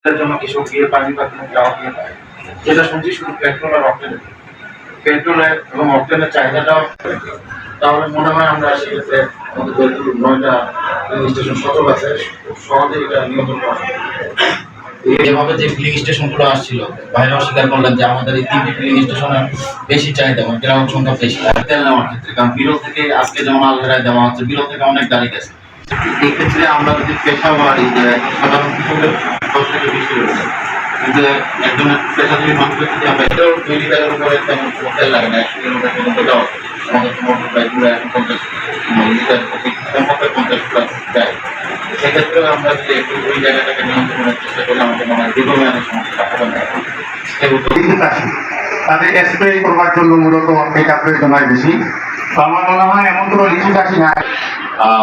তার জন্য কৃষক গিয়ে পানি পাঠানো যাওয়া দিয়ে পায়, যেটা শুনছি শুধু পেট্রোল আর অক্টেন, পেট্রোলের এবং অক্টেনের চাহিদাটাও। তাহলে মনে হয় আমরা সেক্ষেত্রে আমাদের 9টা স্টেশন সচল আছে, খুব সহজেই এটা নিয়ন্ত্রণ করা যায়। এভাবে যে ফিলিং স্টেশনগুলো আসছিল, ভাইরাও স্বীকার করলেন যে আমাদের এই 3টি ফিলিং স্টেশনের বেশি চাহিদা, গ্রাহক সংখ্যা বেশি। আর তেল নেওয়ার ক্ষেত্রে, কারণ বিরল থেকে আজকে যেমন আলহেরায় দেওয়া হচ্ছে, বিরল থেকে অনেক গাড়ি গেছে। এই ক্ষেত্রে আমরা যদি পেশাবাড়ি যে সাধারণ কৃষকের 10 থেকে 20 কিলোমিটার, কিন্তু একজনের পেশাজীবী মানুষের যদি আমরা এটাও 2 লিটারের উপরে তেমন তেল লাগে না, 100 কিলোমিটার পর্যন্ত যাওয়া আমাদের মোটর বাইকগুলো এখন 50 লিটার প্রতি 50 যায়। সেক্ষেত্রেও আমরা যদি একটু ওই জায়গাটাকে নিয়ন্ত্রণের চেষ্টা করি, আমাদের মনে হয় দীর্ঘমেয়াদী সমস্যা হবে না। তাদের স্প্রে করবার জন্য মূলত এটা প্রয়োজন হয় বেশি। তো আমার মনে হয় এমন কোনো লিচু চাষি না।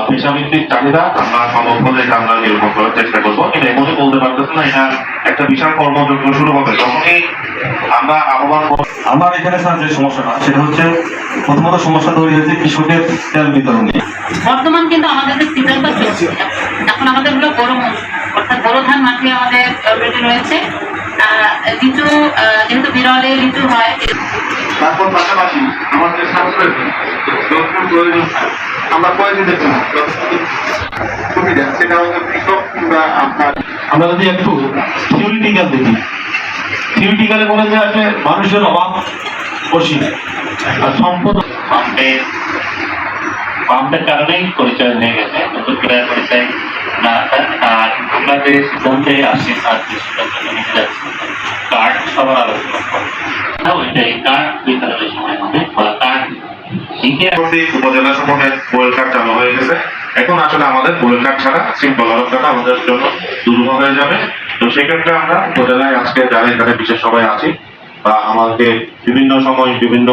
পেশাভিত্তিক চাহিদা আমরা সম্ভব হলে এটা আমরা নিরূপণ করার চেষ্টা করবো, কিন্তু এমনই বলতে পারতেছে না এটা একটা বিশাল কর্মযজ্ঞ শুরু হবে যখনই আমরা আহ্বান। আমার এখানে স্যার যে সমস্যাটা সেটা হচ্ছে প্রথমত সমস্যা তৈরি হয়েছে কৃষকের তেল বিতরণ নিয়ে। বর্তমান কিন্তু আমাদের সিজনটা চলছে, এখন আমাদের হলো বড় মৌসুম, অর্থাৎ বড় ধান মাঠে আমাদের অলরেডি রয়েছে। লিচু যেহেতু বিরলে লিচু হয়, তারপর পাশাপাশি আমাদের সাশ্রয় প্রয়োজন আমরা কয়েকদিন দেখছি না সুবিধা, সেটা হচ্ছে কৃষক কিংবা আপনার। আমরা যদি একটু থিওরিটিক্যাল দেখি, থিওরিটিক্যালে বলে যে আসলে মানুষের অভাব অসীম আর সম্পদ পাম্পের কারণেই পরিচয় হয়ে গেছে, নতুন করে পরিচয় না। আর আমরা যে সিদ্ধান্তে আসি আর যে সিদ্ধান্ত নিতে যাচ্ছি, কার্ড সবার আলোচনা করে ওইটাই কার্ড বিতরণের সময় হবে বা কার্ড উপজেলা সমূহের মোবাইল কার্ড চালু হয়ে গেছে। এখন আসলে আমাদের মোবাইল কার্ড ছাড়া সিম্পল ব্যবস্থাটা আমাদের জন্য দুর্বল হয়ে যাবে। তো সেক্ষেত্রে আমরা উপজেলায় আজকে যারা এখানে বিশেষ সবাই আছি বা আমাদের বিভিন্ন সময় বিভিন্ন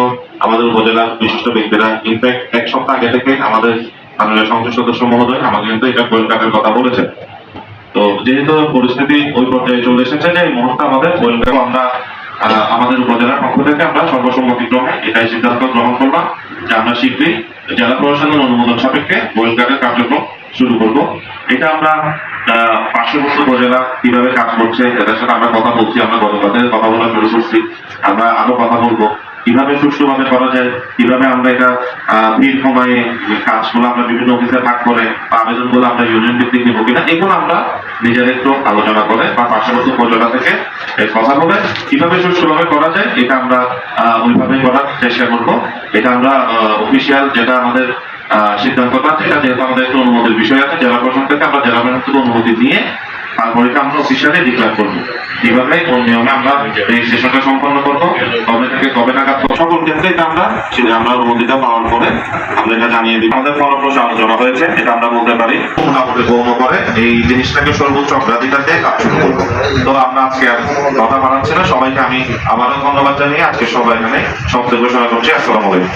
আমাদের উপজেলার বিশিষ্ট ব্যক্তিরা ইনফ্যাক্ট 1 সপ্তাহ আগে থেকে আমাদের মাননীয় সংসদ সদস্য মহোদয় আমাকে কিন্তু এটা মোবাইল কার্ডের কথা বলেছেন। তো যেহেতু পরিস্থিতি ওই পর্যায়ে চলে এসেছে যে এই মুহূর্তে আমাদের মোবাইল কার্ড আমরা আমাদের উপজেলার পক্ষ থেকে আমরা সর্বসম্মতিক্রমে এটাই সিদ্ধান্ত গ্রহণ করলাম যে আমরা শীঘ্রই জেলা প্রশাসনের অনুমোদন সাপেক্ষে মোবাইল কার্ডের কার্যক্রম শুরু করব। এটা আমরা পার্শ্ববর্তী উপজেলা কিভাবে কাজ করছে এদের সাথে আমরা কথা বলছি, আমরা গতকাল কথা বলা শুরু করছি, আমরা আরো কথা বলবো কিভাবে সুষ্ঠুভাবে করা যায়, কিভাবে আমরা এটা ভিড় কমায় কাজগুলো আমরা বিভিন্ন অফিসে ভাগ করে বা আবেদনগুলো আমরা ইউনিয়ন ভিত্তিক নিবো কিনা, এগুলো আমরা নিজের একটু আলোচনা করে বা পার্শ্ববর্তী উপজেলা থেকে কথা বলে কিভাবে সুষ্ঠুভাবে করা যায় এটা আমরা ওইভাবে করার চেষ্টা করবো। এটা আমরা অফিসিয়াল যেটা আমাদের সিদ্ধান্তটা, সেটা যেহেতু আমাদের একটু অনুমতির বিষয় আছে জেলা প্রশাসন থেকে, আমরা জেলা প্রশাসন থেকে অনুমতি নিয়ে তারপরে আমরা অফিসিয়ালি ডিক্লেয়ার করবো কিভাবে কোন নিয়মে আমরা রেজিস্ট্রেশনটা সম্পন্ন করবো, কবে থেকে কবে নাগাদ সকল ক্ষেত্রে এটা আমরা অনুমতিটা পাওয়ার পরে আমরা এটা জানিয়ে দিই। আমাদের ফলপ্রসূ আলোচনা হয়েছে, এটা আমরা বলতে পারি মোটামুটি গৌণ করে এই জিনিসটাকে সর্বোচ্চ অগ্রাধিকার দিয়ে কাজ শুরু করবো। তো আমরা আজকে আর কথা বাড়াচ্ছি না, সবাইকে আমি আবারও ধন্যবাদ জানিয়ে আজকে সবাই এখানে সমাপ্তি ঘোষণা করছি। আসসালামু আলাইকুম।